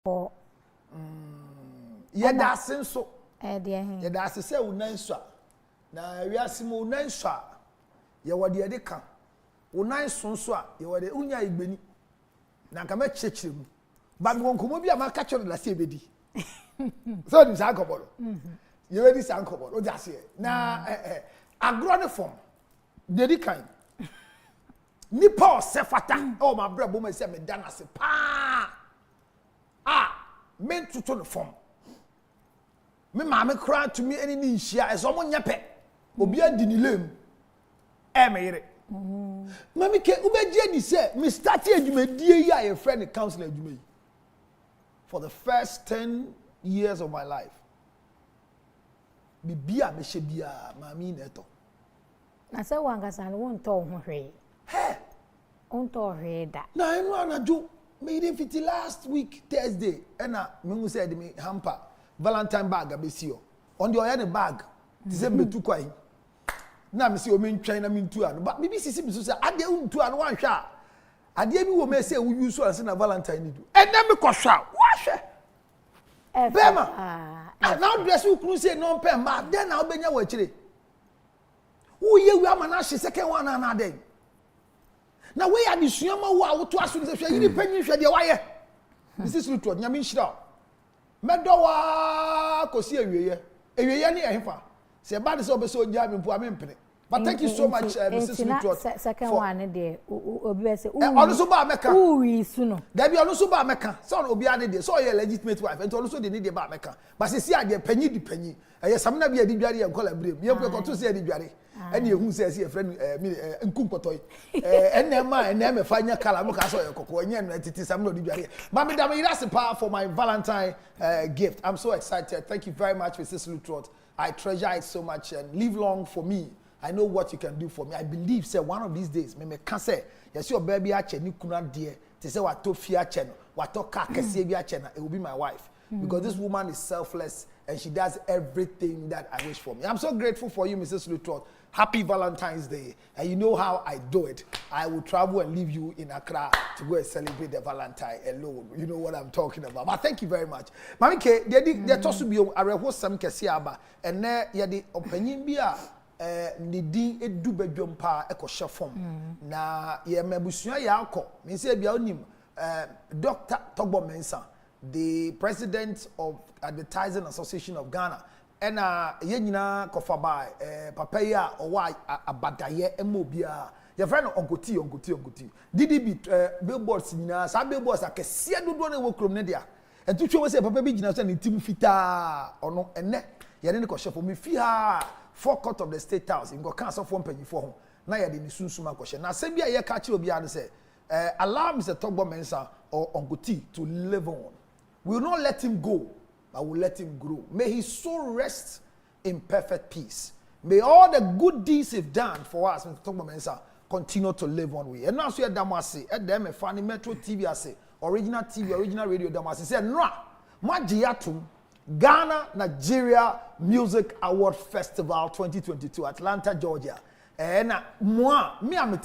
for yeda asenso dear yeda asese unanso na wiasimo unanso ye wode de ka unanso nso a ye wode unya igbeni na nka ma chechire mu ba me wonkomo bi ama ka choro la se bedi so ni sa nkobolo ye wedi sa nkobolo o jase na agro ne form dedi kan ni paul sefata o ma brabo ma se me dana se pa men tuto no form me maame kra to me any ni hia eso mo nyepe obi andi ni lem me yire mami ke ubeje ni se me start adwumadie yi a ye friend council adwuma yi for the first 10 years of my life bibia me hye bia maami na eto na se wangasa no wonto ho hwe onto hwe da na enu anajo me didn't fit last week Thursday and me who said me hamper Valentine bag abesio on the other bag ti say me tu kwai na me say o me ntwan na me ntu ano but bibi sisi bi so say ade untu ano wan hwa ade bi wo me say wo use so na Valentine ni do and na me ko hwa wa hwe bema now dress you kunu say no pen ma then na obenya wa kire wo ye wi ama na hye second one na den na we ya disuama wo a wo to aso se hwe yiri panyin hwe de wa ye this is true nyame nhira medowa kosi ewieye ni ehfa se ba de se obeso gya me mpo amempene but thank you so much Mrs. Lutrot second one dey obi be say onu so ba meka uwi su no da bi onu so ba meka so obi ade dey so ye legitimate wife and onu so dey need ba meka but se si ade panyi di panyi eye samna bi ade dware ye nkola brem ye ko to se ade dware ene ehun se se friend nkunkotoy ene fanya kala mo ka so ye kokko nye no titi samna odi dware but me da me ira se pa for my Valentine gift. I'm so excited. Thank you very much Mrs. Lutrot. I treasure it so much and live long for me. I know what you can do for me. I believe say one of these days me can say yes your baby ache ni kuna dear to say what to fear chen what to ka kese bi ache na it will be my wife because this woman is selfless and she does everything that I wish for me. I'm so grateful for you Mrs. Lutrot. Happy Valentine's Day. And you know how I do it. I will travel and leave you in Accra to go and celebrate the Valentine alone. You know what I'm talking about. But thank you very much. Mami ke they toss be areho sam kese aba and ye the opinion bia ni din edu badwom pa ekoshe form na ye mabusua ya akọ me say bia onim Dr. Togbo Mensa, the president of Advertising Association of Ghana. And ye nyina kofa bai papa ya owa abadaye emobia your friend Uncle T didi bi billboards nyina sa billboards akese dodo na wo krom ne dia entu twe we say papa bi nyina so na tim fita ono enne ye ne ko shefo me fi ha forecourt of the State House in go kan so for mpanyifo ho na ye de ni sunsuma ko she na se bia ye ka chi obi ade say allow Mr. Togbo Mensa or Uncle T to live on. We will not let him go. I will let him grow. May his soul rest in perfect peace. May all the good deeds he've done for us, Mr. Togbo Mensa, continue to live on with. And now, so Damasi, at them, a funny Metro TV, I say, original TV, original radio, Damasi said, no, Majiatum, Ghana Nigeria Music Award Festival 2022, Atlanta, Georgia. And me am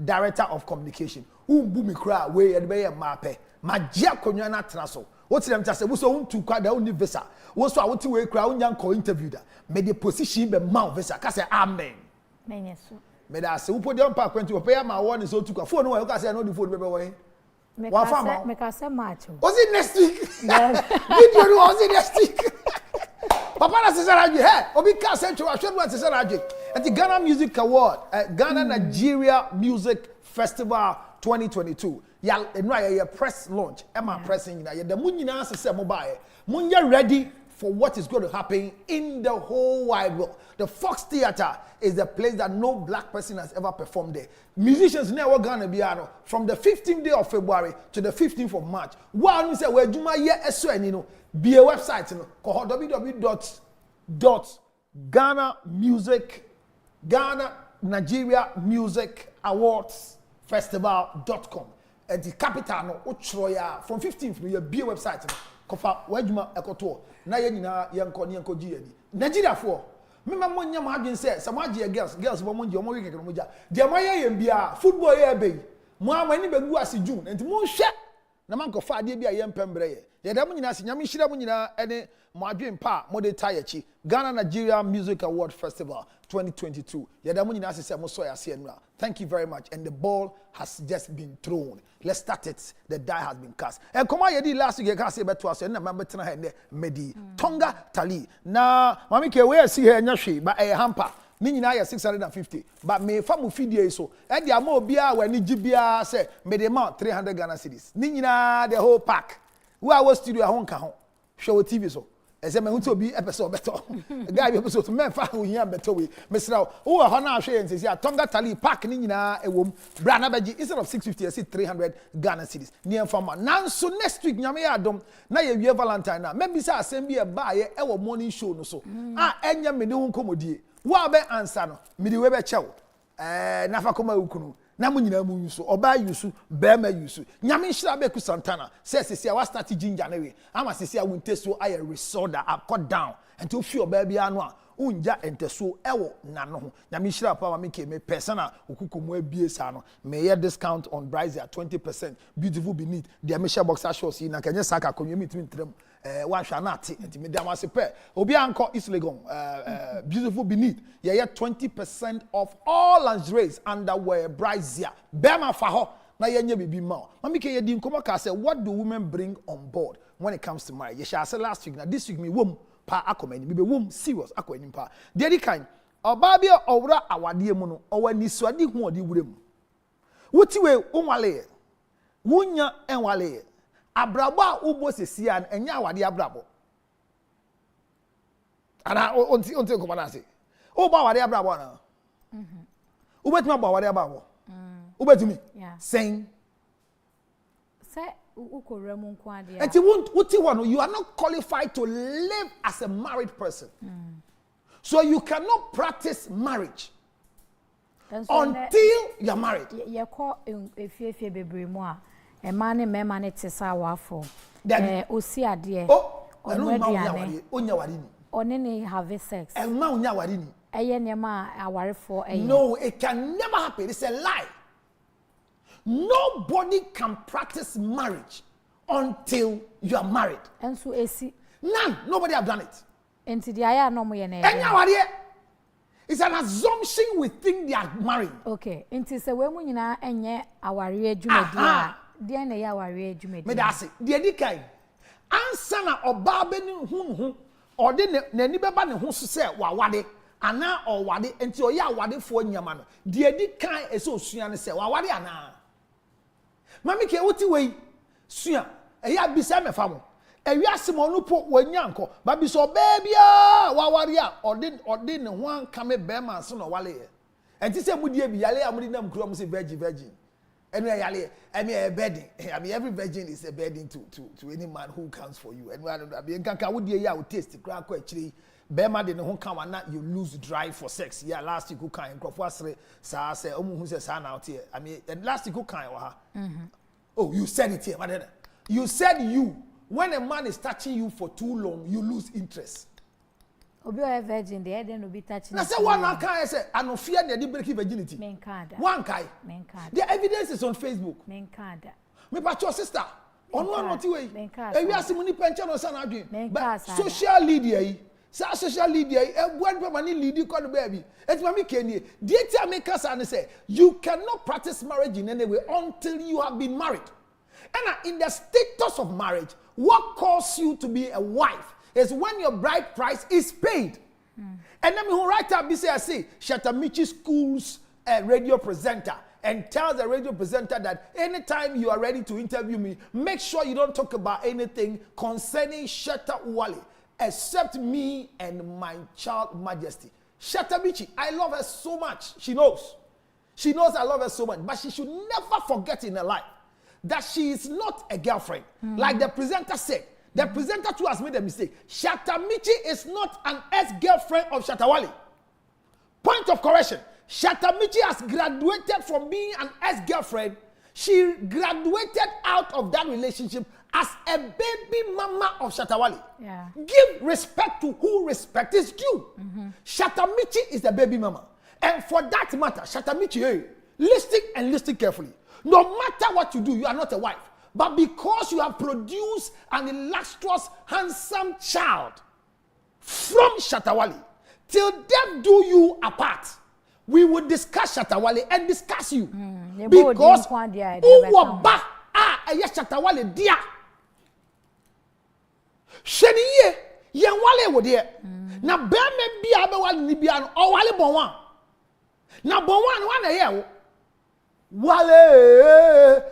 Director of Communication. Bumi cry, way and be a mape. Majia Konyana Traso. What's them just say, we saw to quite the only visa. What's our two way crowd young co interviewed. May the position be mount visa. Can say amen. May I say, who put the park went to pay my one so to a phone. I can say, I know the phone way. One farmer. Make us a match. Was it next week? Video was it next week? Papa says, hey, Obi Ka Central, I should want to say, at the Ghana Music Award, Ghana Nigeria Music Festival 2022. Ya press launch. Emma pressing ya the munyina say mobile. Munya ready for what is going to happen in the whole wide world. The Fox Theater is the place that no black person has ever performed there. Musicians never gonna be from the 15th day of February to the 15th of March. One say where Juma ye eso enino be a website no called Ghana Nigeria Music Awards Festival.com. And the capital no utroya from 15th no be a website no kofa wadwuma ekoto na ye nyina yenko gi ani Nigeria for me ma monnya ma adwen say samagie girls bo monje omo weke no moja de ma ye bia football ye be mo amani begu ase June enti mo hwe na man ko fa ade bi a ye mpembre ye ye da mu nyina se nyame hira mu nyina ene mo adwen pa mo de tayechi Ghana Nigeria Music Award Festival 2022 ye da mu nyina se mo so ya se enura. Thank you very much, and the ball has just been thrown. Let's start it. The die has been cast. And come on, you did last week. You can't say better to us. And remember tonight, Medi Tonga Tali. Now, Mami, can we see her in your shape? But a hamper. Nini na ya 650. But me famu feed so. And the amo bia when Nijibia say me the amount 300 Ghana cedis. Nini na the whole pack. Who I was studio home ka show TV so. Ese me hunto bi episode better. Guy bi episode me fa hu hia better we. Mesra wo ho na ahwe yen sesi Tonga Tali pack ni nyina ewom. Bra na beji instead of 650 I see 300 Ghana cedis. Ni enfama. Nanso next week nyame ya adom na ye wie Valentine na. Me bi say asem bi e ba ye e wo morning show no so. Enya me ne hu komodie. Wa be answer no. Me di we be chew. Na fa koma ukunu. Na mu nyina mu yusu oba yusu bema yusu nyame hira be ku santana say sisi a wa start ginger na we ama sisi a wonteso aye resorder up cut down until fi oba bia no a unja enteso ewo na no ho nyame hira pa ma make me persona okukomu abie sa no me ye discount on Brazil 20% beautiful beneath the measure boxer shorts na kanye saka konwe mitimi ntrem one shall not enti me dem ase pe obi anko islegon beautiful beneath ye 20% of all lingeries underwear Brazil bema fa ho na ye nya bibi ma mami ke ye di nkomo ka say what do women bring on board when it comes to marriage ye shall say last week na this week me wom pa akomani me be wom serious akwani pa de di kan oba bia owra awade mu no owani suade hu odi wurem wuti we onwale wunya enwale abrabo a ubo sesia na enya awade abrabo ana onti ko na se ubo awade abrabo na ubetuma bo awade abrabo ubetumi sen say ukoremu nko ade enti wuti one you are not qualified to live as a married person so you cannot practice marriage until you are married ye ko efie bebre mu a e ma ne mema ne tesa wafo osi ade onwaduane onya wari ni one ne have sex e ma onya wari ni eye ne ma awarefo no it can never happen. It's a lie. Nobody can practice marriage until you are married. And so esi none. Nobody have done it. Enti dia ya no mo ye na it's an assumption we think they are married. Okay. Enti se we mu nyina enye aware adwumadi a dia na ya aware adwumadi. Me da se dia di kai ansa na oba be ni hu ode na ni beba ne ho so se wawade ana owade enti oye awade fo nyama no dia di kai ese osua ne se wawade ana mami ke wuti wei sua eya bisa me fa mo ewiase mo no po wanyanko ba bi so bebia waware a ode ne ho anka me be ma so no wale ye enti se mudie bi yale amudi nam kuro mo se virgin enu yale I mean a bedding. I mean every virgin is a bedding to any man who comes for you. And I mean kanka wudi ya will taste crack actually bema de ne ho kan wana you lose drive for sex. Yeah, last week who kan nkrofo asre sa say omu hu say sa na out here. I mean and last week who kan wa ha. Oh, you said it here, madam. You said when a man is touching you for too long, you lose interest. Obi o virgin there then obi touching. Na say one kan say anofia na dey break virginity. Menkada. One kai. Menkada. The evidence is on Facebook. Menkada. Me pa your sister. Ono anoti we. Menkada. E wi asemu ni penche no sana adwen. But social media yi. Sa social media yi e buan pe mani lead call baby. Et ma me kenie. The tia make us and say you cannot practice marriage in any way until you have been married. And in the status of marriage, what calls you to be a wife is when your bride price is paid. And then who write up say Shatamichi School's radio presenter and tells the radio presenter that anytime you are ready to interview me, make sure you don't talk about anything concerning Shatta Wale except me and my child majesty. Shatamichi, I love her so much. She knows. She knows I love her so much, but she should never forget in her life that she is not a girlfriend. Like the presenter said, the presenter too has made a mistake. Shatamichi is not an ex-girlfriend of Shatta Wale. Point of correction. Shatamichi has graduated from being an ex-girlfriend. She graduated out of that relationship as a baby mama of Shatta Wale. Yeah. Give respect to who respect is due. Shatamichi is the baby mama. And for that matter, Shatamichi, listen and listen carefully. No matter what you do, you are not a wife. But because you have produced an illustrious, handsome child from Shatawale, till death do you apart, we will discuss Shatawale and discuss you. Because Uwaba Shatawale dear. Sheniye, yen wale wo de. Na be me bia be wale ni bia no o wale bonwan. Na bonwan no na ye wo. Wale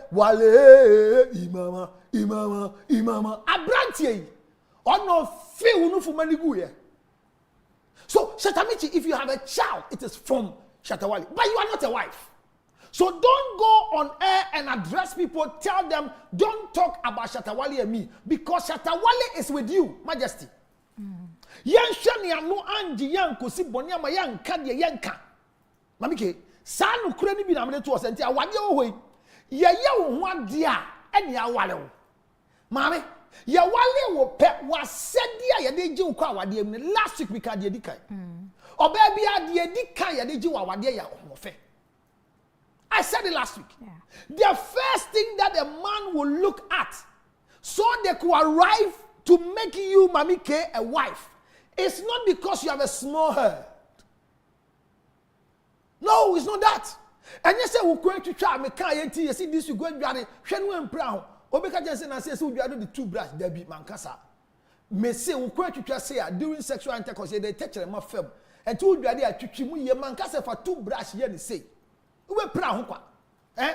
imama abrantie yi. Ono fe unu fu manigu ye. So Shatamichi, if you have a child, it is from Shatawale, but you are not a wife. So don't go on air and address people, tell them, don't talk about Shatawale and me, because Shatawale is with you, Majesty. Yan shani anu anji yan kosi boni ama yan kadye yan ka. Mamike, sa no kure ni bi na me to osenti awade o hoi. Ye wo ho ade a ene awale wo. Maame, ye wale wo pe wa sedi a ye de ji wo kwa awade am ne last week we ka de dikai. Oba bia de dikai ye de ji wo awade ya hofe. I said it last week. Yeah. The first thing that a man will look at so they could arrive to make you, Mami K, a wife, it's not because you have a small head. No, it's not that. And you say, we're going to try, you see this, you go and do it, Shenwen Brown, Obeka Jensen, and says, we are the two brush, Debbie Mankasa. May say, we're going to say, during sexual intercourse, they touch them off film. And two brother, Chichimu, Mankasa for two brush, here they say. We proud kwa I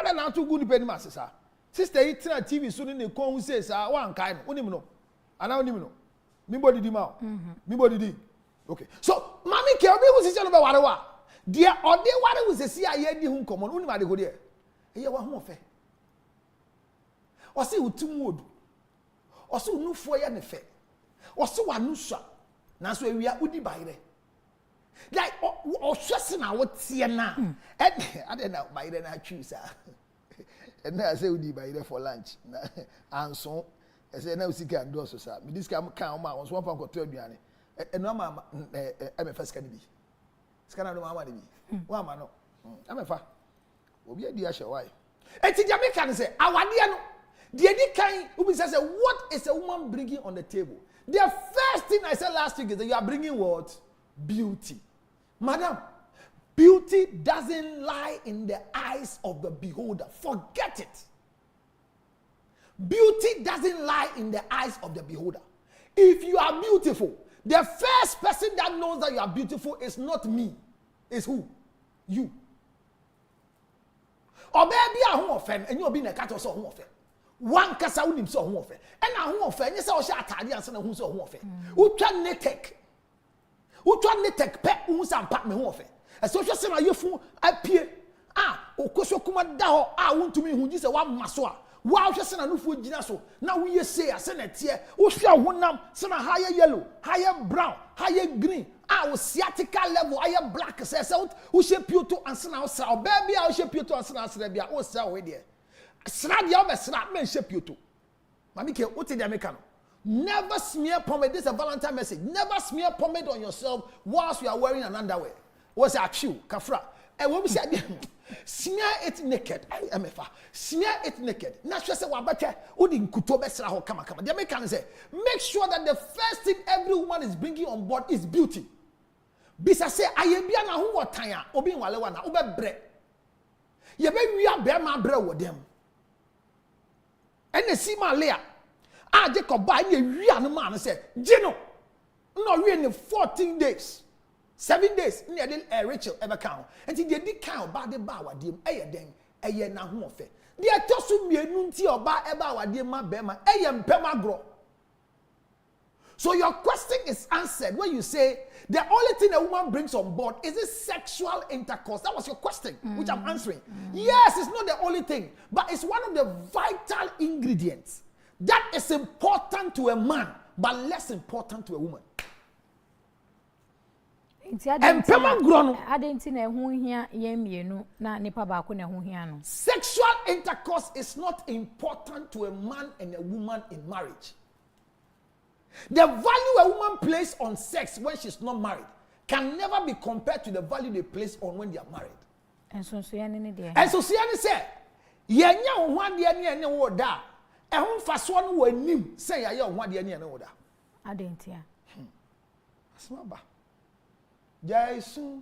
don't know too good penny masses sir. Sister eating a TV soon in the con says one kind unim no. And I don't know. Me body di ma. Me body di. Okay. So Mami ke obi who say no warewa. Dia ode ware who say see aye di hu common unim ade go there. Eye wa hu ofe. O se utum wodu. O se unufo ya ne fe. O se wanu swa. Na so awia udi bayre. Like stressing out here now. I don't know by then I choose. And I say we buy there for lunch. And so I say now we can do so sir. This can come out on one pound to aduane. And no mama am first can be. Scan no mama be. One man no. Am a fa. Obi adi ahye why. Eti Jamaican say awade no. The edi kan who says what is a woman bringing on the table? The first thing I said last week is that you are bringing what? Beauty. Madam, beauty doesn't lie in the eyes of the beholder. Forget it. Beauty doesn't lie in the eyes of the beholder. If you are beautiful, the first person that knows that you are beautiful is not me. It's who? You. Or baby, I won't offend, and you'll be in a cat or so won't offend. One cassa wouldn't so won't offend. And I won't offend. Yes, I'll shut out the answer who's so won't offend. Who can they take? Who try to take pet who's and pat me off? A social semi you fool appear. O koso kuma da ho want to me who just a one masoa. Wow, just a new food dinaso. Now we say a senate here. O shall one nam, some higher yellow, higher brown, higher green. O sciatica level, higher black says out, who shape you to answer now, sir. Baby, I'll shape you to answer now, sir. Oh, sir, wait there. Snap the other snap men shape you to. Mamike, what did the American? Never smear pomade. This is a Valentine message. Never smear pomade on yourself whilst you are wearing an underwear. What's a chew? Kafra. And when we say smear it naked. MFA. Smear it naked. Not just say wabache. Udin kutobe sra ho kama. The American say, make sure that the first thing every woman is bringing on board is beauty. Bisa say ayebia na ho wotanya. Obi nwale wana. Ube bre. Yebe wi abe ma bre wo dem. Ene si ma lea. Jacob buy a real man said, Gino, no, we in 14 days, 7 days, near Rachel ever count. And he did count by the bow, dear, a year now home of it. The atosu me nunti or by about dear my bema, pema grow. So your question is answered when you say the only thing a woman brings on board is this sexual intercourse. That was your question, which I'm answering. Yes, it's not the only thing, but it's one of the vital ingredients. That is important to a man, but less important to a woman. Sexual intercourse is not important to a man and a woman in marriage. The value a woman places on sex when she's not married can never be compared to the value they place on when they are married. And so Siani said, yenya wo ho ade ne ene wo da ehun faso no wanim say ya ye wo ho ade ne ene wo da adentia asma ba Jaisu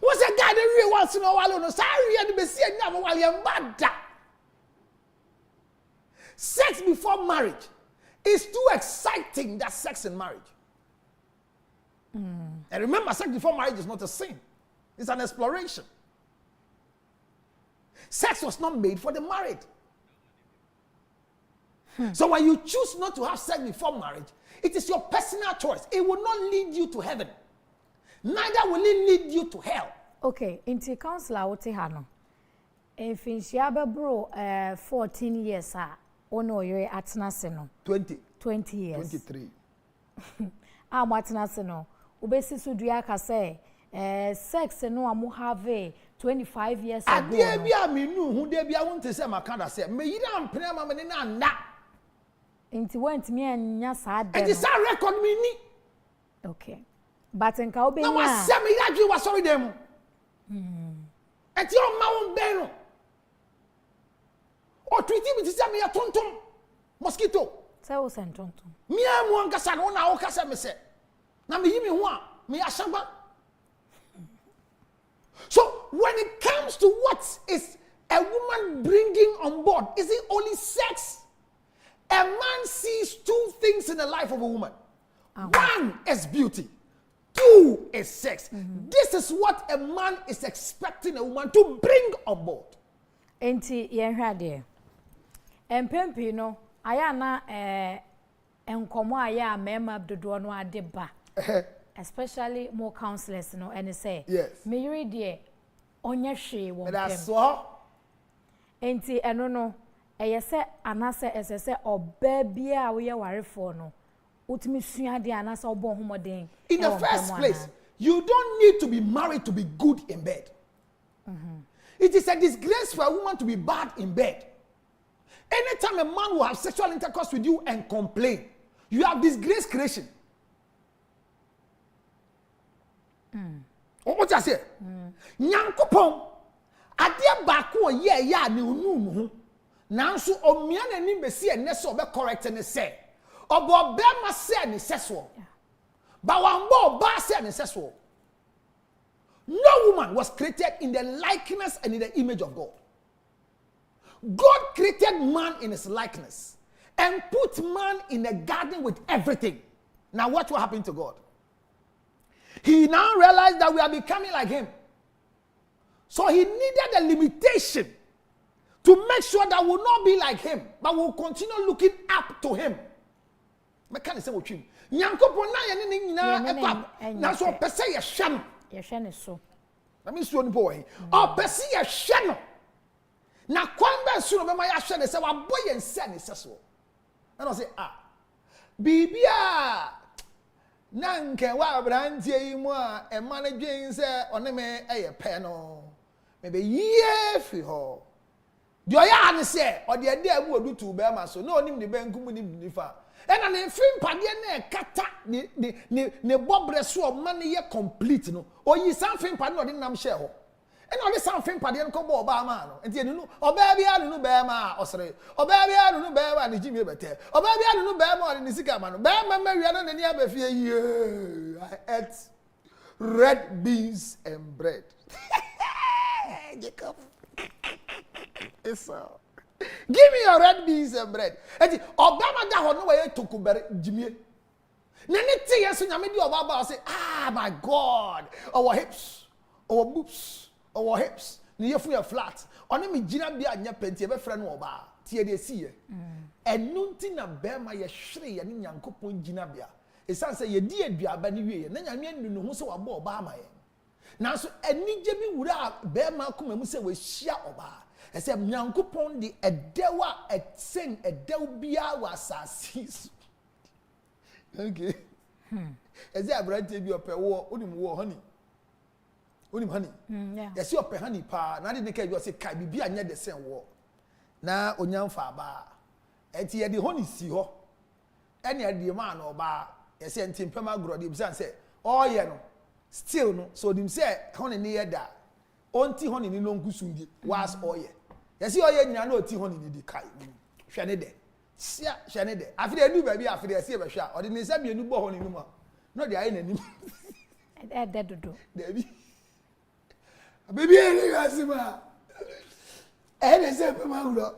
what's a guy that really wants to know all no sorry and be see na while you mad sex before marriage is too exciting than sex in marriage. And remember, sex before marriage is not a sin. It's an exploration. Sex was not made for the married. So when you choose not to have sex before marriage, it is your personal choice. It will not lead you to heaven. Neither will it lead you to hell. Okay, inti counselor wote ha no. Finchia bebro 14 years ono yere atena se no. 20 years. 23. Atena se no. Ubesi so dua ka say sex no amu have 25 years ago. Ade bia me nu hu de bia won te se makanda se me yira ampena ma me na nda. Inti went me anya sa de. It is a record me ni. Okay. But nka obenya. Na wa se me ya dwe wa sorry dem. Eti o ma won ben no. O treat me se me ya tonton. Mosquito. Say o sen tonton. Me amu ankasa no na o kasa me se. Na me yimi ho a me ya shaba. So when it comes to what is a woman bringing on board, is it only sex? A man sees two things in the life of a woman. One is beauty. Two is sex. This is what a man is expecting a woman to bring on board. Enti yenhwa de. Empempi no aya na enkomo aya mema dodo no ade ba. Especially more counselors no and say yes. Me read de onye hwe wo. That's so. Enti eno no eyese anase esese oba bia wo ye warefo no. Utimi sua de anase obo homoden. In the first place, you don't need to be married to be good in bed. It is a disgrace for a woman to be bad in bed. Anytime a man will have sexual intercourse with you and complain, you have disgraced creation. What I say? Nyankopon ade ba ko ye ya ne onum ho. Nanso omia na ni besi ene se obe correct ne say. Obo be ma say ne seso. Ba wan bo ba say ne seso. No woman was created in the likeness and in the image of God. God created man in his likeness and put man in a garden with everything. Now what will happen to God? He now realized that we are becoming like him. So he needed a limitation to make sure that we'll not be like him, but we'll continue looking up to him. I can't say what you Nyankopon na ye ni na so pese ye hwe no. Ye hwe ne so. Na me so ni boy. O pese ye hwe no. Na kwan ba so no be ma ya hwe ne se wa boy ye nse ne se so. And I say bibia na nke wa abrantie yi mu a e ma na dwen se one me eye pe no me be yie fi ho de oya ne se o de ade abu odutu be ma so na onim ne benkum ni nifa e na ne film pade na kata ne bobre so o ma ne ye complete no oyi san film pade no de nam hye ho e na o de san film pade no ko bo oba ma no enti enu no oba bia no be ma osere oba bia no be ma ne jimi bete oba bia no be ma ne sika ma no be ma wi na ne abafie yi I ate red beans and bread. Jacob. It's give me your red beans and bread. Enti Obama da ho no we tokubere jimie. Na ne tie yeso nyame di Obama say my God. Our hips, our boobs, our hips. Ni yefu ya flat. Oni me gina bia anya penti e be frɛ no Oba. Tie de sie. Enu nti na be ma ye hwere ye ne Nyankopon gina bia. Esan say ye di aduaba ne wie ye. Na nyame anu no ho se wabo Obama ye. Nanso enije bi wura be ma koma mu se we hia Oba. Ese Nyankopon di edewa etsen edew bia wa asase. Okay. Eze abrante bi ope wo onim wo honey. Onim honey. Yeah. Yesi ope honey pa na de ne ka bi o se kai bi anya de sen wo. Na onyamfa ba. Enti ye de honey si ho. Ene ade ma na Oba. Yesi enti mpem agro de bi san se oye no. still no so dim say honey near da onti honey ni no nkusundi was oye yesi oye nyina na oti honey ni di kai hwe ne de sia hwe ne de afide adu ba bi afide sia be hwe a odi ni se bienu bo honey ni mu no de aye nanim dodo Debi baby ene gasima ene se pe mawuro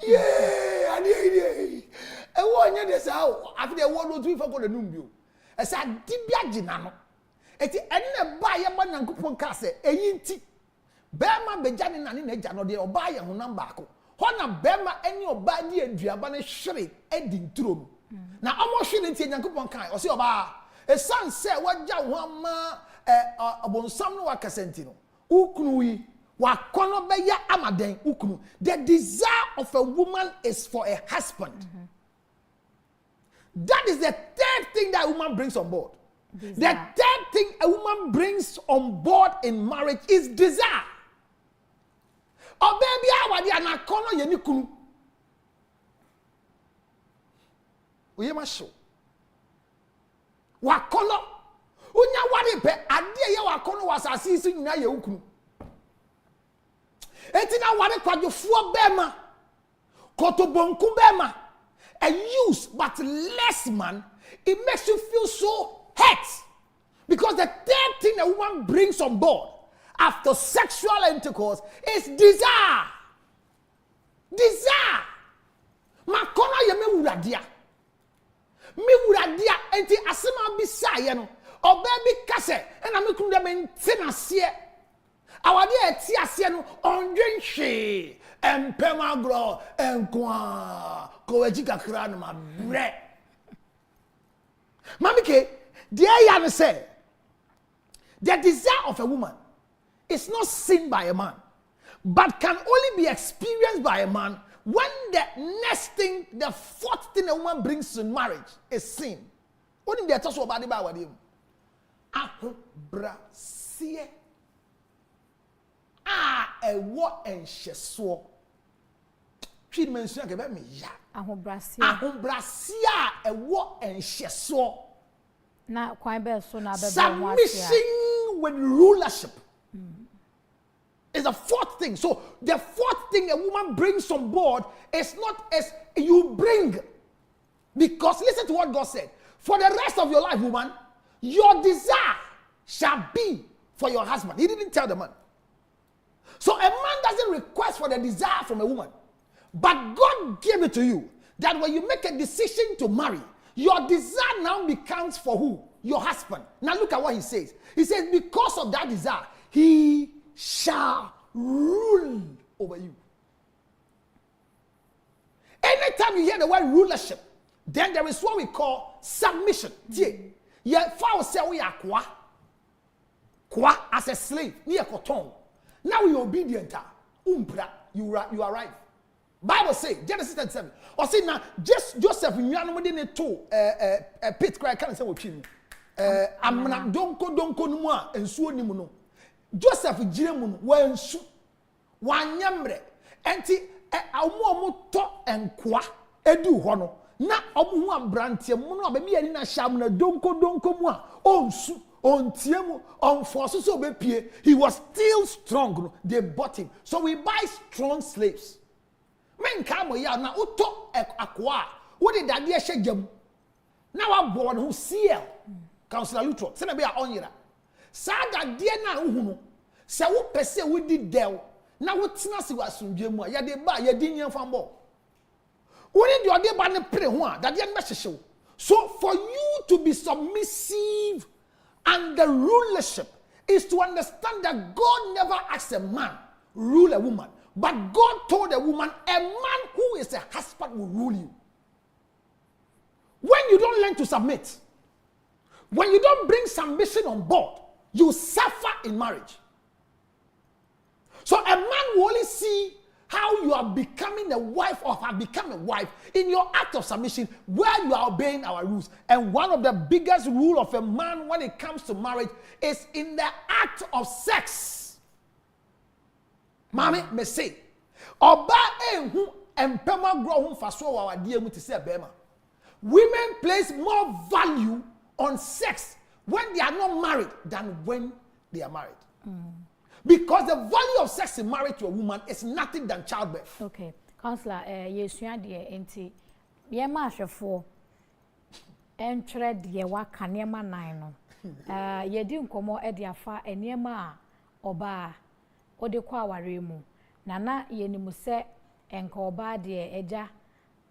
yeah ani e wo nya de sa afide wo no tu fa ko de num bio e sa dibia gina no eti ene ba ye ba nyankopon ka se eyinti bema beja ne nane na eja no de oba ye honam baako ho na bema eni oba di aduaba ne hwere edi nturo no na omo hwere nti nyankopon kan o se oba e san se wagya ho ama abonsam no wakasenti no ukunu yi wakono be ya amaden ukunu the desire of a woman is for a husband. That is the third thing that a woman brings on board. Desire. The third thing a woman brings on board in marriage is desire. Oh baby, awadi anakono yeni kunu. Oye ma show. Wakono. Unya wari pe ade ye wakono wasasi isi nyina ye ukunu. Eti na wari kwajofuo bema. Kotobonku bema. A use but less man, it makes you feel so hurt. Because the third thing a woman brings on board after sexual intercourse is desire. Desire. Makona ye me wuradia. Me wuradia enti asema bisa ye no. Obebi kase ena me kunu de mentina sie. Awade eti ase no ondwenhwe empemagro enkwa kowaji kakra no mabre. Mamike, dear Yana say, the desire of a woman is not seen by a man, but can only be experienced by a man when the next thing, the fourth thing a woman brings to marriage is seen. Only they talk about the Bible. Ahubrasie. Ewo enhyeso. Twi mention ke be me ya. Ahubrasie ewo enhyeso. Na kwan be so na be submission with rulership is the fourth thing. So the fourth thing a woman brings on board is not as you bring, because listen to what God said. For the rest of your life, woman, your desire shall be for your husband. He didn't tell the man. So a man doesn't request for the desire from a woman, but God gave it to you, that when you make a decision to marry, your desire now becomes for who? Your husband. Now look at what he says. He says, because of that desire, he shall rule over you. Anytime you hear the word rulership, then there is what we call submission. Yeah, foul say we are kwa as a slave, near cotton. Now we obedient. You are right. Bible say Genesis 37. Or say now just Joseph nyanom de ne to pit cry kan say wotwi amna donko no mu a ensuo nim no Joseph gire mu no wansu wanyamre enti omo to enkoa edu ho no na omo hu abrante mu no ba bi ani na sham na donko mu a onsu ontiemu onforso so be pie. He was still strong. They bought him. So we buy strong slaves. Men come ya na uto akwa wo de dade e hyejam na wa bo no CL Councilor Lutro se na be a onyira sa dade na hu no se wo pese wo di del na wo tena se wasundwe mu a ya de ba ya di nyan fambo wo ni de ode ba ne pre ho a dade na hyehyew. So for you to be submissive and the rulership is to understand that God never asks a man rule a woman. But God told a woman, a man who is a husband will rule you. When you don't learn to submit, when you don't bring submission on board, you suffer in marriage. So a man will only see how you are becoming a wife or have become a wife in your act of submission, where you are obeying our rules. And one of the biggest rules of a man when it comes to marriage is in the act of sex. Maame me say oba ehu empema grow hu faso wa wadie mu te say bema. Women place more value on sex when they are not married than when they are married. Because the value of sex in marriage to a woman is nothing than childbirth. Okay. Counselor, yesua de enti ye ma hwefo entre de waka niema nan no. Ye di nkomo e de afa eniema a oba ode kwa aware mu. Nana ye nimu se enka oba de eja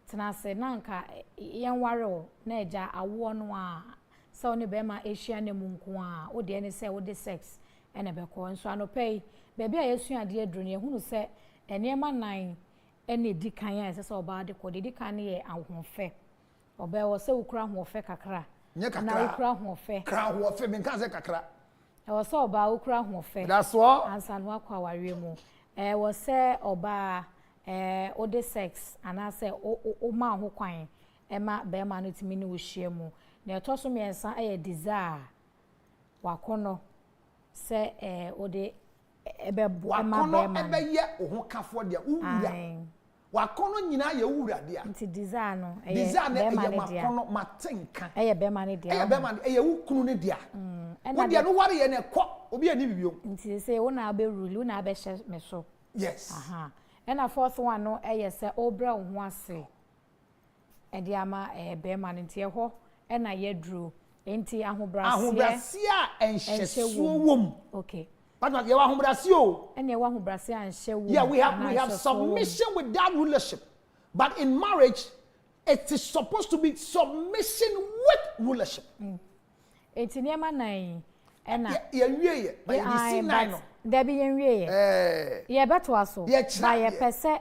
tenase nanka yen ware o na eja awo no a se oni be ma ehia ne mu nko a ode ene se ode sex ene be ko nso anopei bebi a yesua de aduru ne hunu se eniema nan ene di kan ya se oba de ko di kan ye ahofe oba wo se ukura ahofe kakra na ukura ahofe kra ahofe me kan se kakra wo se oba ukura ahofe that's all ansa no akwa aware mu wo se oba ode sex ana se o ma ho kwan ma be ma no timi ne wo hie mu na to so miensa desire wakono se ode ebe bo ma be ma ebe ye ho kafo de uwura wakono nyina ye uwura de a nti desire no desire na ye makono matenka be ma ne de be ma ye wukunu ne de a wo de no ware ye ne kɔ obi ani bibio nti se wo na be rule wo na be hye me so yes and a fourth one no se obra ho ase e de ama be ma ne nti ho e na ye dru enti ahobrase a enhyesuo wom okay but you ahobrase o and you ahobrase anhye wom yeah we have submission without rulership but in marriage it is supposed to be submission with rulership enti niema nan ena ye wie but you see nine no there be yen wie ye beto aso ba ye pese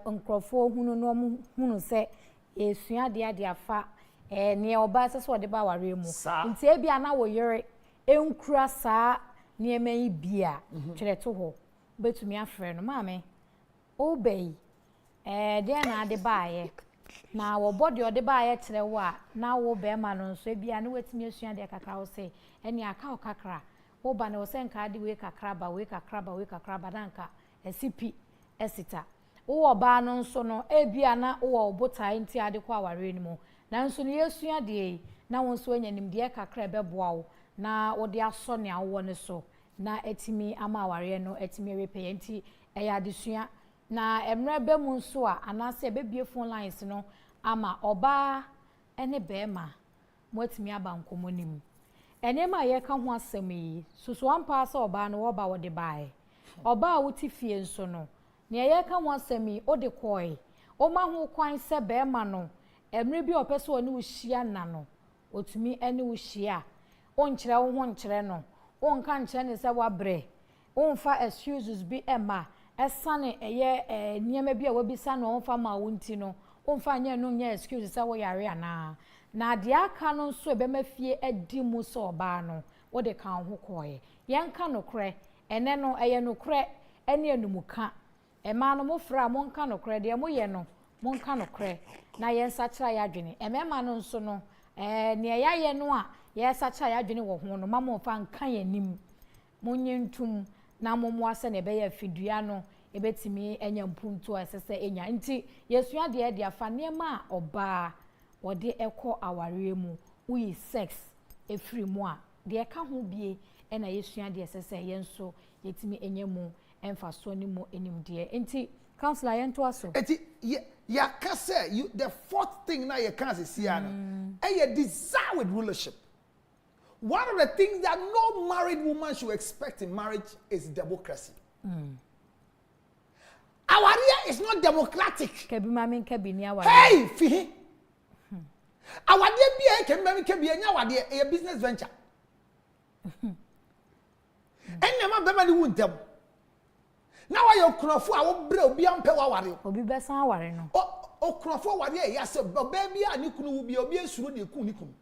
nkrofo hunu no hunu se esua de afa ne oba se so de ba ware mu nti e bia na wo yere enkura saa niema yi bia twere to ho betumi afre no maame obey de na de baaye na wo body ode baaye kire wo a na wo be ma no nso bia na wetumi esua de kakra wo se eni aka kakra wo ba na wo se nka de we kakra ba danka esipi esita wo ba no nso no e bia na wo botai nti ade kwa aware ni mu na nso ne yesua de na won so anyanim de kakra beboa wo na wo de aso ne awo ne so na etimi ama aware no etimi repair nti eya de sua na emre be mu nso a anase be bie phone lines no ama oba ene be ma mo etimi aba nkomonim enema ye ka ho asem yi susu ampa asa oba no wo ba wo de bae oba a wuti fie nso no ne ye ka ho asem yi o de koi o ma ho kwan se be ma no emre bi opese oni wo hia na no otumi ene wo hia o nkyere wo ho nkyere no o nka nkyere ne se wabre o mfa excuses bi ema esane eye niema bi a wabisa no o mfa ma wo nti no o mfa nya no nya excuses se wo yare ana na de aka no nso ebe mafie adi mu so oba no wo de kan ho koye yenka no kre ene no eye no kre ene enumuka ema no mo fra mo nka no kre de mo ye no mo nka no kre na yensa kira ya adwene emema no nso no ne ya ye no a yensa kira ya adwene wo ho no ma mo fa nka yanim mo nyentum na mo mo ase ne be ya fidua no ebetimi enya mpuntu asese enya nti yesua de afa ne ma oba wode ekọ aware mu uyi sex efiri mu a de eka ho bie na yesua de sese yenso yetimi enye mu emfa so ni mu enim de enti counselor yento aso enti ya ka say you the fourth thing na you can see ana you desire with rulership. One of the things that no married woman should expect in marriage is democracy. Our area is not democratic. Kebi mami kebi ni aware. Hey, fihi. Our dear be kebi mami kebi enya aware a business venture. Enya ma bema ni wuntem. Na wa yo krofo a wo bre obi ampe wa aware. Obi besan aware no. O krofo aware ya se oba bia ni kunu wo bia obi esuro de ku ni kunu.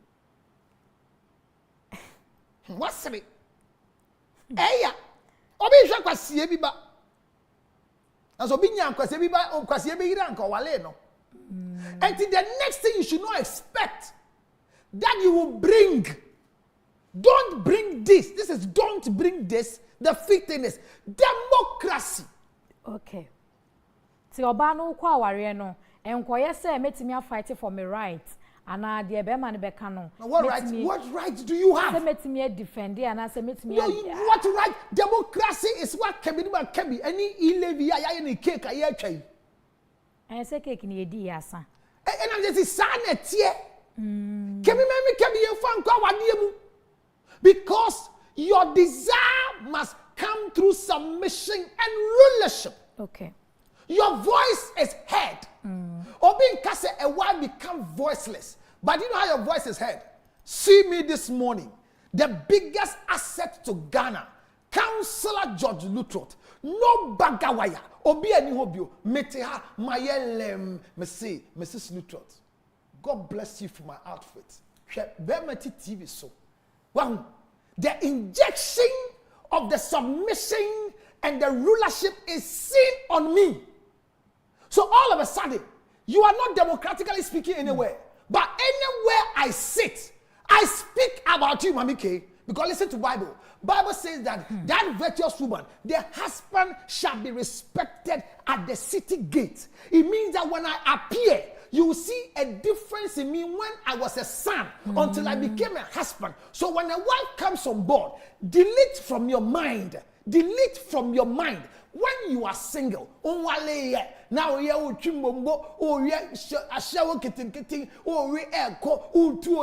What's it? Eya, obi hwa kwasie bi ba. And so binya kwasie bi ba, kwasie be hira nka wale no. And the next thing you should not expect that you will bring. Don't bring this. This is don't bring this. The fifth thing is democracy. Okay. Ti oba no kwa aware no, enkoye say metimi a fight for my right. ana de be ma ne be ka no. What right do you have? Say metimi defend ana say metimi. No, what right? Democracy is what can be any illevi ya ni cake aye atwa. I say cake ni edi asa. And I'm just saying it here. Can be a fan kwa because your desire must come through submission and rulership. Okay. Your voice is heard. Or being cast a while become voiceless. But you know how your voice is heard? See me this morning. The biggest asset to Ghana, Councillor George Lutrot. No bagawaya. Obi ani hobio. Meteha mayelem. Mrs. Lutrot. God bless you for my outfit. Bemeti TV so. Wow. The injection of the submission and the rulership is seen on me. So all of a sudden, you are not democratically speaking anywhere. But anywhere I sit, I speak about you, Mami K. Because listen to Bible. Bible says that that virtuous woman, the husband shall be respected at the city gate. It means that when I appear, you will see a difference in me when I was a son until I became a husband. So when a wife comes on board, delete from your mind. Delete from your mind. When you are single, now you are chimbombo, or you are shower kitting, or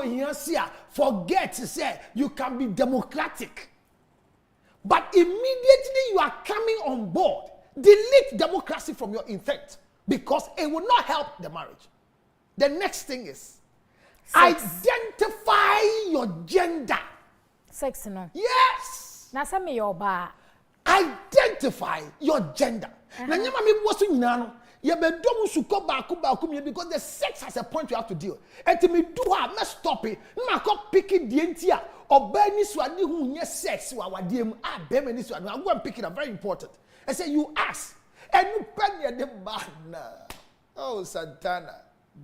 you are forget to say you can be democratic. But immediately you are coming on board, delete democracy from your intent because it will not help the marriage. The next thing is identify your gender. Sex no. Yes. Na say me your ba. Identify your gender. Na nyama me bo so nyina no. Ye be dom suko ba ko me because the sex has a point you have to deal. And to me do ha me stop it. Na ko pick it die ntia. Oba ni suade hu nye sex wa wade mu. Ah be me ni suade. I go and pick it up, very important. I say you ask. And you pen the banana. Oh Santana.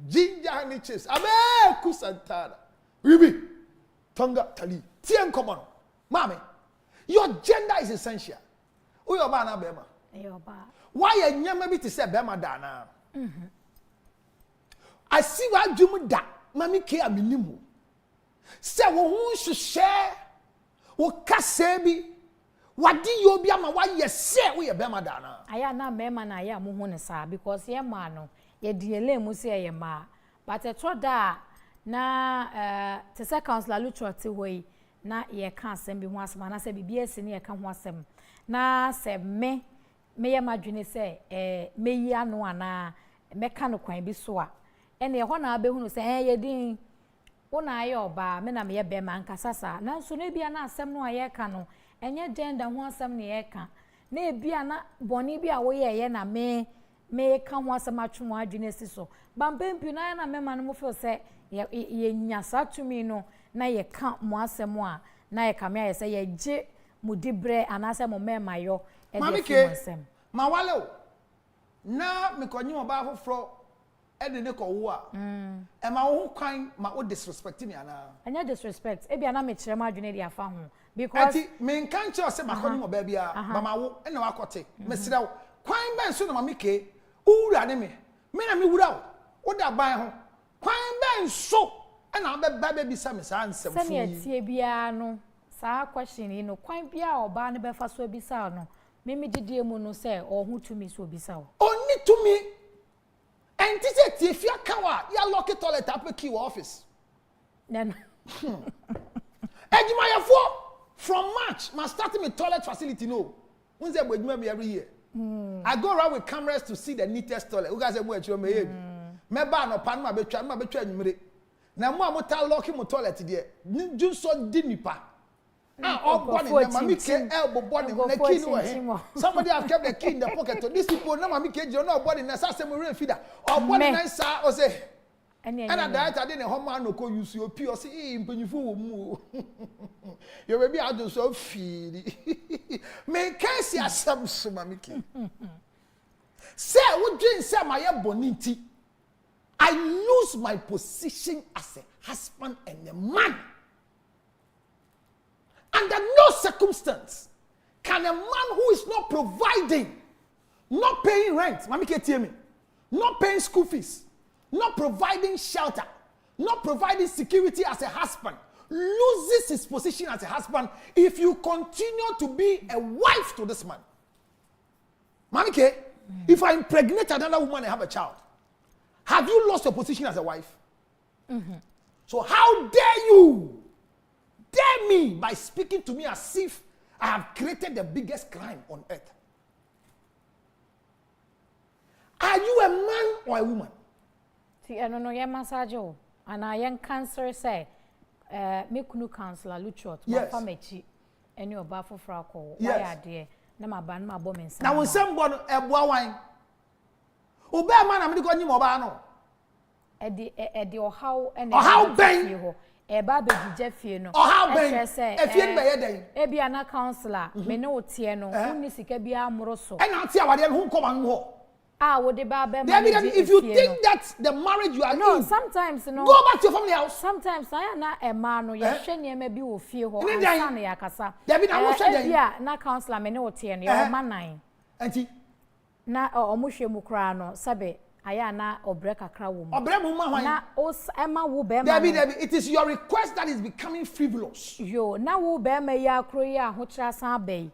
Ginger honey chips. Abe ku Santana. Bibi. Tonga tali. Tien common. Maame. Your gender is essential. Who your ba na bema? Your ba. Why a nyama bi to say bema da na? I see what dwum da. Mami ke aminimu. Say wo hu hwehwe. Wo kase bi. Wadi yo bi ama wa yese wo ye bema da na. Aya na mema na aya mo hu ne sa because ye ma no ye diele mu say ye ma. But e tro da na te say Councillor Lutrot we na ye ka asem bi ho asem na se bibia esi ne ye ka ho asem na se me ye madwene se me yi ano ana me ka no kwan bi so a ene ye ho na abehunu se ye din wo na aye oba me na me ye be ma nkasasa na so na bia na asem no aye ka no enye gender ho asem ne ye ka na bia na boni bia wo ye na me ka ho asem atwo adwene si so bampempi na na me ma no mo feel se ye nyasa tumi no na ye ka mo asemo a na ye ka me aye se ye je mudibre anase mo mema yo e de asem ma wale o na me konyi mo ba foforo e de ne ko wo a e ma wo kwan ma o disrespect me ana anya disrespect e bia na me kire ma adwene dia fa ho because ati me nkan che o se ma konyi mo ba bia ba ma wo e na wa kote me sira wo kwan ben so no ma me ke wura ne me na me wura wo da ban ho kwan ben so e na ba bi sa me sa ansem fu se ne tie bia no sa question no kwan bia oba ne be fa so bisa no mimi didie mu no se ohu tumi so bisa o oni tumi enti se tie fia kawa ya lock toilet up key office then Ejimayafo from March must start me toilet facility no won say gbejuma me every year I go around with cameras to see the neatest toilet you guys say mo e chiro me ye me ba no pa no ma betwa anwumre na mo amota lock mo toilet there ju so di nipa elbow body the key no somebody have kept the key in the pocket so these people no mami ke jo no body na say we real feeder or body na sa o say and that dey na home no ko use your p o say mpanyifo wo mu your baby I do so feel me can see asem so mami ke say wo dream say my boniti I lose my position as a husband and a man. Under no circumstance can a man who is not providing, not paying rent, Mami ke tie me, not paying school fees, not providing shelter, not providing security as a husband, loses his position as a husband if you continue to be a wife to this man. Mamike, if I impregnate another woman and have a child, have you lost your position as a wife? So how dare you dare me by speaking to me as if I have created the biggest crime on earth? Are you a man or a woman? See, I don't know, massage, and I am cancer say, me kunu counselor Luchot, my family, and your baffle fracko, why are dear, Nama ban my woman. Now, when someone a boy wine, Obey man, I'm going to go Mobano. Eddie or how and how bang a baby Jeff, you know, or how bang if you by a day. Ebiana counselor, me no tieno, Unisika Moroso. And I'll tell you who come on more. Would the baby if you think that the marriage you are in, sometimes no, go back to your family house. Sometimes I am not a man who you maybe will feel or son yakasa. David, I'm not saying na counselor me no tieno, your man nine. Auntie, na omushe mukrano sabe aya na obreka krawo mu na os ema wo be ma David, it is your request that is becoming frivolous. Yo na wo be ma ya akro ya ahokyra san be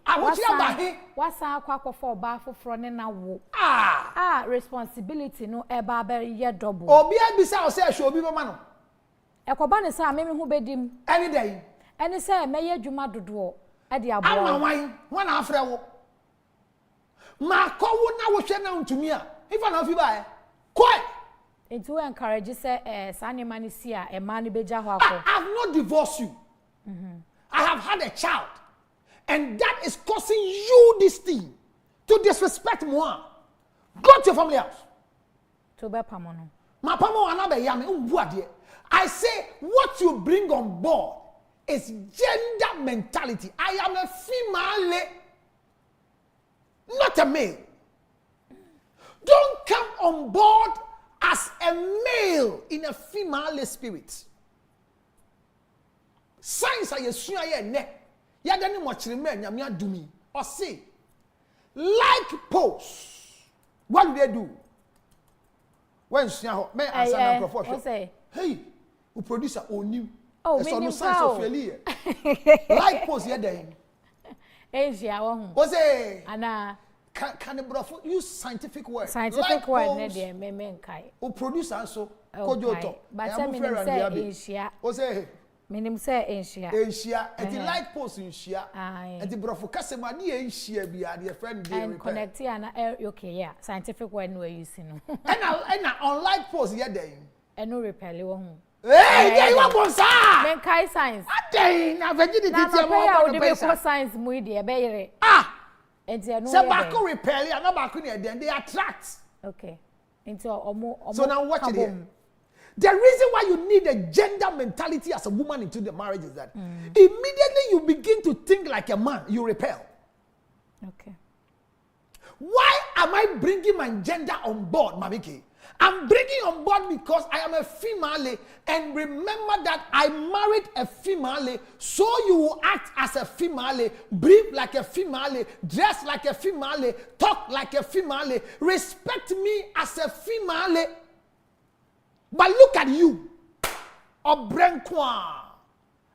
wasa akwa oba foforo ne na wo responsibility no eba be ye double obi abisa o say hwe obi mama no ekoba ne sa me hu bedim any day any say me ye dwuma dodo e de abo amawan wana afre wo ma ko wo na wo hwe na ntumi a ifa na ofi ba Quiet. And to encourage say Sanya Manisia, a man beja ho akọ. I have not divorced you. I have had a child. And that is causing you this thing to disrespect moi. Go to your family house. To be pamono. Ma pamo anabe yame umbuadie. I say what you bring on board is gender mentality. I am a female, not a male. Don't come on board as a male in a female spirit. Science are yesua ye ne. Ya dani mo chire me nyame adumi. Or say like posts. What do they do? When sua ho me answer na profession. Say hey, who producer onim. Oh, so no science of failure. Like posts ye den. Asia wo. O say ana can use scientific word. Scientific word ne de me nkai. O producer so kojo to. But say me say Asia. O say menim say Asia. Asia and the like post in Asia. And the brofo kasema na Asia bia the friend dey and connect here na okay yeah scientific word no using no. And unlike post here then. And no repel wo hu. Hey, there you are bonsa. Men kai science. Adwene na virginity tia mo no be science mu ide be yire. So Darko repel and not Darko near them, they attract. Okay. So now watch it here. The reason why you need a gender mentality as a woman into the marriage is that immediately you begin to think like a man, you repel. Okay. Why am I bringing my gender on board, Mamike? I'm bringing on board because I am a female, and remember that I married a female, so you will act as a female, breathe like a female, dress like a female, talk like a female, respect me as a female. But look at you, Obrenkwa.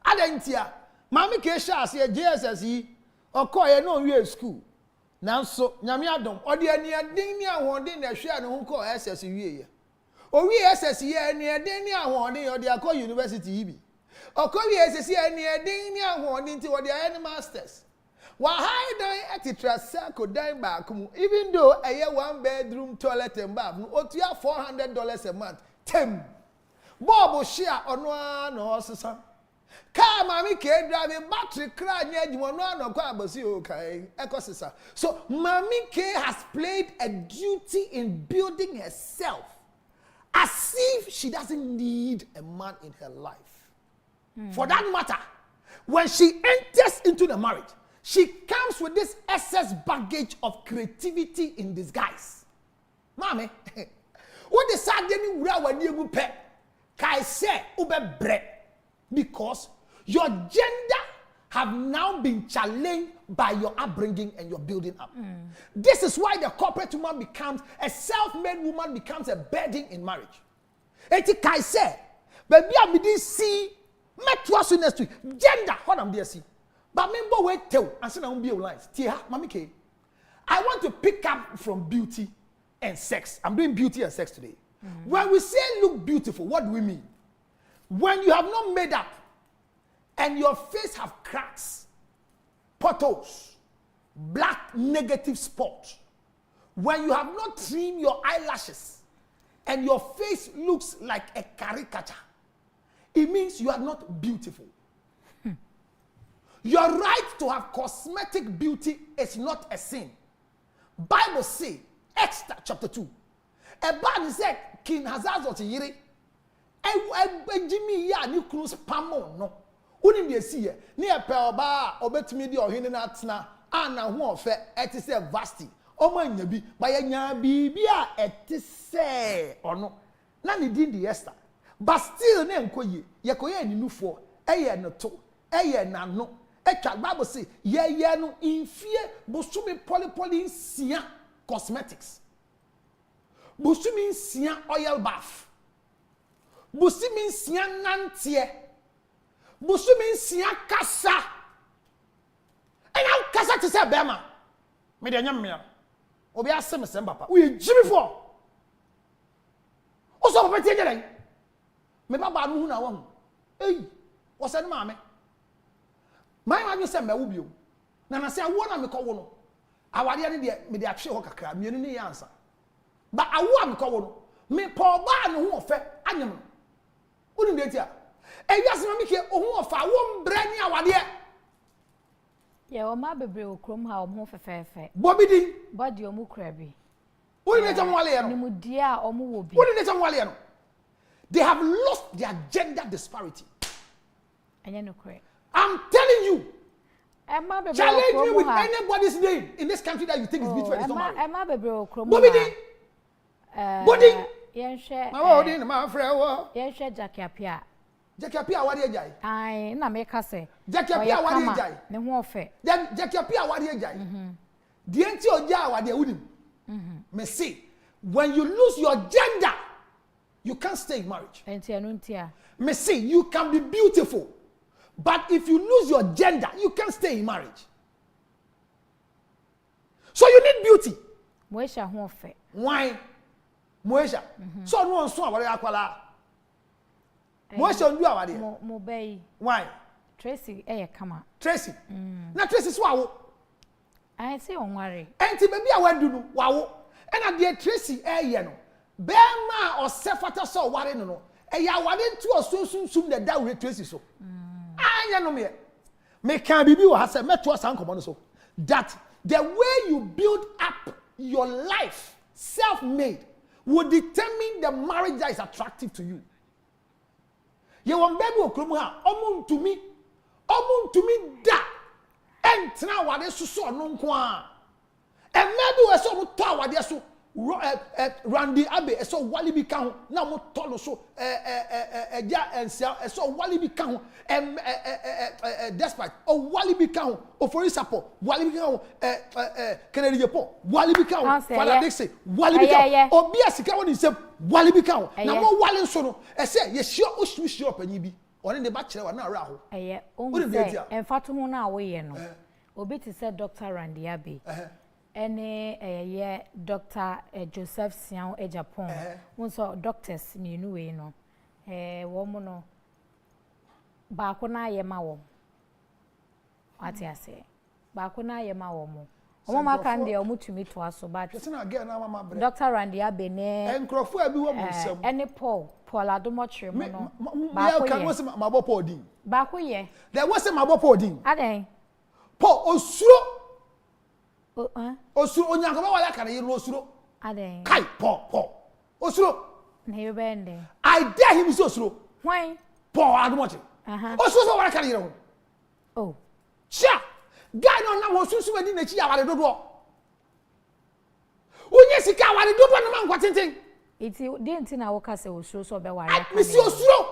Adentia, Mami Kesha say JSSE, or Koya no year school. Now so nyame adom odi ani adin ni ahondin na hwe no ko SS wie o wie SS ye ani adin ni ahondin odi akọ university yi bi okọ wie SS ani adin ni ahondin ti odi any masters wa high dan etitra circle dan ba kum even though eye one bedroom toilet and bath no otua $400 a month tem bobo share ono na osesa car Mami K driving battery cry near Jimono no kwa abosi okay ekosisa. So Mami K has played a duty in building herself as if she doesn't need a man in her life. For that matter, when she enters into the marriage, she comes with this excess baggage of creativity in disguise. Mami, what the sadeni wura wani egu pe kai se ube bre because your gender have now been challenged by your upbringing and your building up. This is why the corporate woman becomes, a self-made woman becomes a burden in marriage. Eti kai se, baby I didn't see met was next week gender what am there see but member wait tell and say na be lines tia mami ke I want to pick up from beauty and sex. I'm doing beauty and sex today. When we say look beautiful, what do we mean? When you have not made up and your face have cracks, potholes, black negative spots, when you have not trimmed your eyelashes and your face looks like a caricature, it means you are not beautiful. Your right to have cosmetic beauty is not a sin. Bible say, Esther chapter 2. A man said, King Hazazot yiri. Jimmy ya ni cruise pamo no. Uni me see ye. Ni a peoba obetumi di ohene na tena ana ho ofe etise vasti. Omo nya bi ba ya nya bibia etise ono. Na ni din di Esther. But still na enkoye. Ye koye ni nufo. Eye no to. Eye na no. Bible say ye no infie bosumi poly sia cosmetics. Bosumi sia oil bath. Bosumi sia nantie. Bosumi sia kasa. And now kasa to say bema. Me de nyam me. Obi asem sem papa. We jimi for. Oso papa tie jere. Me baba no hu na wo. Ei, wo se no maame. My man say me wo bio na say awo na me ko wo no awade ne de me de atwe ho kakra me ni answer ba awo am ko wo no me po ba no ho ofe anyem unu de tia e yas ma me ke ho ofa wo mbre ni awade ye o ma bebre okrom ha o ho fefefe bobidi body o mu kra bi unu de tam wale ye no ni mu dia o mu wo bi unu de tam wale ye no they have lost their gender disparity anya no kra. I'm telling you. Challenge me with anybody's name in this country that you think is beautiful and is not married. Bobidi. Body. Yenhwe. Ma wo din ma frɛ wo. Yenhwe Jackie Apia. Jackie Apia awade ajai. Ai na me ka se. Jackie Apia awade ajai. Ne ho ofe. Jackie Apia awade ajai. The enti oja awade wudim. Me say when you lose your gender you can't stay in marriage. Enti anu ntia. Me say you can be beautiful. But if you lose your gender, you can't stay in marriage. So you need beauty. Moesha ho ofe. Why? Moesha. So no so aware akwala. Moesha ndu awade. Mo bay. Why? Tracy kama. Tracy. Na Tracy so awo. I say onware. Enti baby awandu no wawo. E na de Tracy no. Be ma o sefata so ware no no. E ya ware ntu osunsun the da we Tracy so. Anya no me can bibi wo ha say meto san komo no so that the way you build up your life self-made will determine the marriage that is attractive to you. Ye won baby okromu ha omuntumi da entra wade suso no nko a e maybe we so to awade so Randy Abe so wali bi kan na mo tolo so eja ensia so wali bi kan despite o wali bi kan o for support wali bi kan Kennedy Japan wali bi kan Father Dixie wali bi kan obi asika woni se wali bi kan na mo wali so no e se ye sure o sure panyi bi oni de ba kire wa na ara ho o mo say emfato ho na wo ye no obi ti say Dr. Randy Abe Dr. Joseph Sian Japan. So doctors ni we no. Woman no. Baako na ye ma wo. Ati ase. Baako na ye ma wo mo. Omo maka nde omo tumi to aso but. Dr. Randy Abe ne. Enkrofo abi wo musam. Ene Paul Adomotre mo no. Baako ye. Kan wo se mabo Paul din. Baako ye. There was a mabo Paul din. Aden. Paul osuro osuro onyanko ba wala kare yiro osuro aden kai Paul osuro na you bende I dare him so osuro why Paul Adomotre osuro so wala kare yiro oh sha guy no na wo susu adi na chi aware dodo onye sika aware dodo na man kwatenten iti denti na wo ka se osuro so be ware mi si osuro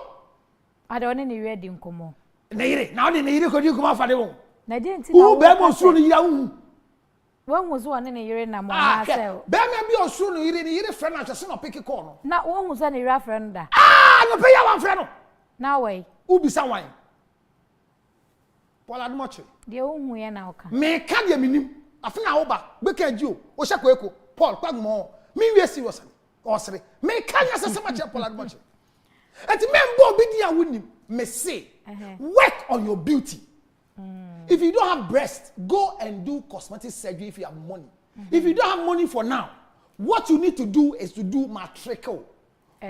ade one ne ready nkomo na yire na one ne yire ko di nkomo afade wo na denti na wo be mo osuro ni yira wu when was one in a year na mo na sell be me bi osuro no yire friend na twese no pick call no na won hu say na yira friend da no pay ya one friend no Now way. Ubisa wine. Paul Admoche. The own way now can. Me can you minim? Afina oba. Beke you. Oshako eko. Paul, quag more. Me we seriously. Osre. Me can you say so much Paul Admoche? And men bo bidia wunim. Me say. Work on your beauty. If you don't have breasts, go and do cosmetic surgery if you have money. If you don't have money for now, what you need to do is to do matricle.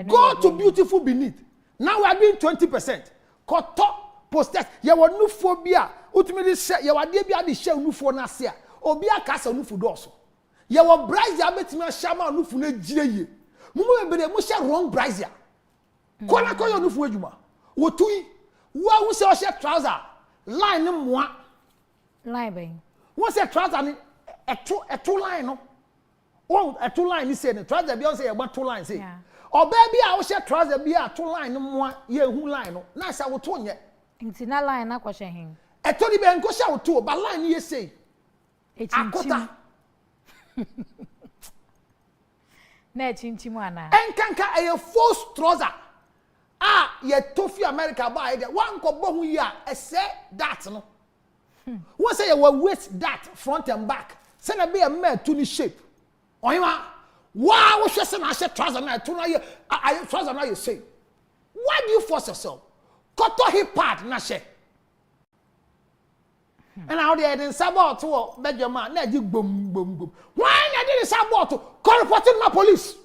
Go to Beautiful Beneath. Now we are doing 20%. Koto posters. You want no phobia. Ultimately, you want to be share no for Nasia. Obia casa no for doso. You want Brazia betima shama no for ne jie. Mumu be mu share wrong Brazia. Kona koyo no for adwuma. Wotui. Wa wo se share trouser. Line no mo. Line be. Wo se trouser ni eto line no. One eto line ni say the trouser be on say e gba two line say. Yeah. Or baby, I will share trouser be a two line no more ye who line no. Na say wo to nye. Nti na line na kwahwe hen. E to di be nko sha wo to ba line ye say. Akota. Na chinchim ana. Enkanka e false trouser. Ah, ye tofi America ba e de wan ko bo hu ya e say that no. Won say ye waist that front and back. Say na be a man to ni shape. Oyima wow, what say na trouser na to na ye trouser na you say. Why do you force yourself? Koto hip pad na she. And how they didn't sabot to beg your man, na di boom boom boom. Why na didn't sabot call reporting my police?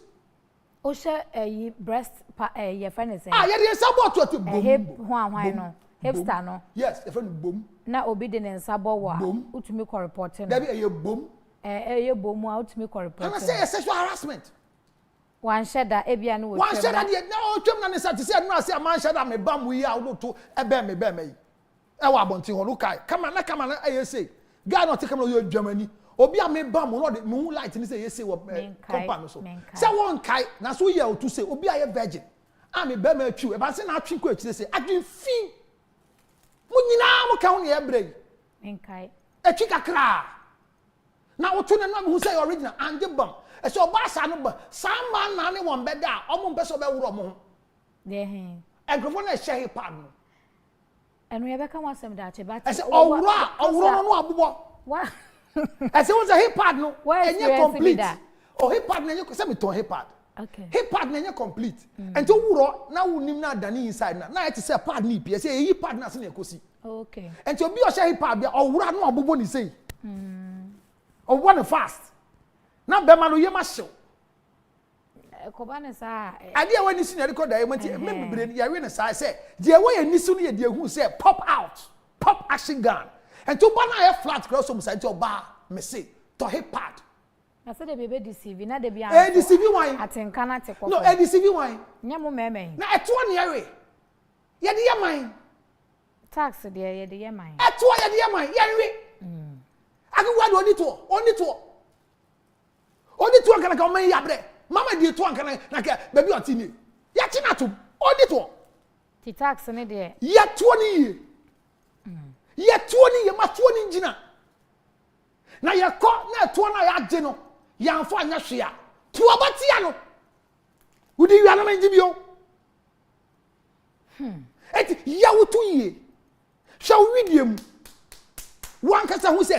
O she breast your friend is ah ye didn't sabot to boom. Hip why no. Hipster no. Yes, your friend boom. Na obi didn't sabot wa. Utumi call reporting. There be a boom. Boom out me call reporting. And I say sexual harassment. One shedder ebia no. One shedder no twem na ne say no say man shedder me bam we ya wo to ebe me e wa abonti ho no kai come na I say guy not take come no Germany obi a me bam no de me light ni say yes say wo compound so say one kai na so ye o to say obi a ye virgin a me be ma atwi e ba say na atwi ko atwi say adwen fi mu nyina mo ka ho ne e brei men kai atwi kakra na wotu ne no me hu say original anje bam e so ba sa no ba sam man na ne won be da omo mpe so be wuro mo de hen enkrofo na share hip pad no enu ye be kan wasem da che ba I say owura no abobo what I say what's a hip pad no enye complete oh hip pad na enye say me ton hip pad okay hip pad na enye complete ento wuro na wonim na dani inside na it say pad ni pie say hip pad na se na ekosi okay ento obi o share hip pad bia owura no abobo ni say or one fast. Now Bemano ye masho. Kobane sa. Idea when you see the record I went to remember ya win say the way ni so ne the who say pop out. Pop action gun. And to bana flat cross some side to bar me say to hip pad. I said the baby deceive na de bia. Deceive wine. Atenka na te no deceive wine. Nya mo meme. Na eto ne yare. Ye de ye man. Tax de ye de ye man. Eto ye de ye man. Yare. Aku wa only to kan ka man yabre mama di to kan na ka baby otini ya tina to only to ti tax ne de ya to ni ma to ni ngina na ya ko na to na ya je no ya mfa anya hwe a to abatia no wudi wi anama ngibio eti ya wutu yie hwa widiem wan kasa hu se